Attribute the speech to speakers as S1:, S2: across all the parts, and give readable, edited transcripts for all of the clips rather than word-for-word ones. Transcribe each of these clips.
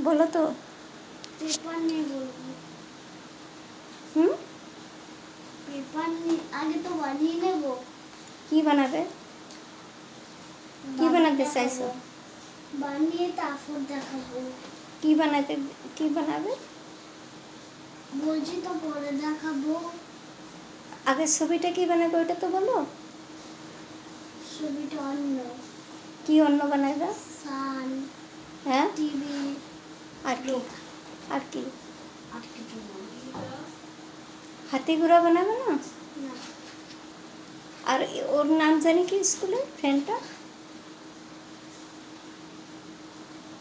S1: बोलो तो।
S2: पेपर नहीं बोलूँ। पेपर नहीं, आगे तो बनिए नेबो।
S1: কি বানাবে? কি বানাতে চাইছো?
S2: বানিয়ে তারপর দেখাবো।
S1: কি বানাতে, কি বানাবে?
S2: বলছি তো পরে দেখাবো।
S1: আগে ছবিটা কি বানাবে ওটা তো বলো।
S2: ছবিটা অন্য।
S1: কি অন্য বানাবে?
S2: সান,
S1: হ্যাঁ,
S2: টিভি,
S1: আর কি? আর কি?
S2: আর কিছু না।
S1: হাতি ঘোড়া বানাবে না?
S2: না।
S1: আর ওর নাম জানি কি স্কুলে ফ্রেন্ডটা?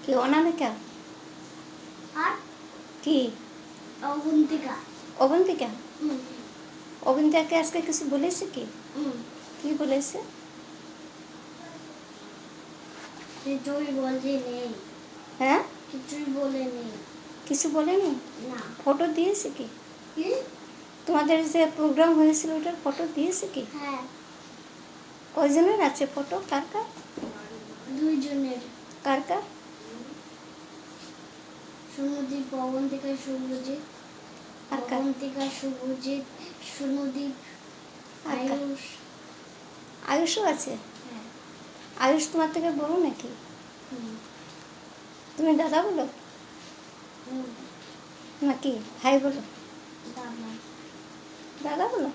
S1: কি অনামিকা?
S2: আর
S1: কি?
S2: অবন্তিকা।
S1: অবন্তিকা? অবন্তিকাকে আজকে কিছু বলেছে কি? কি বলেছে?
S2: কিছুই বলে নেই।
S1: হ্যাঁ,
S2: কিছুই বলে নেই।
S1: কিছু বলেনি?
S2: না।
S1: ফটো দিয়েছে কি?
S2: কি?
S1: তোমাদের যে প্রোগ্রাম হয়েছিল ওটার ফটো দিয়েছে কি?
S2: হ্যাঁ,
S1: কয়জনের আছে ফটো? কার কার?
S2: 2 জনের।
S1: কার কার?
S2: সুনদীপ, অবন্তিকা, শুভজিৎ।
S1: আর কার?
S2: অবন্তিকা, শুভজিৎ, সুনদীপ,
S1: আর কার?
S2: আয়ুষ।
S1: আয়ুষও আছে?
S2: হ্যাঁ।
S1: আয়ুষ তোমার থেকে বড় নাকি? তুমি দাদা বলো নাকি ভাই বলো?
S2: দাদা।
S1: দাদা বলো।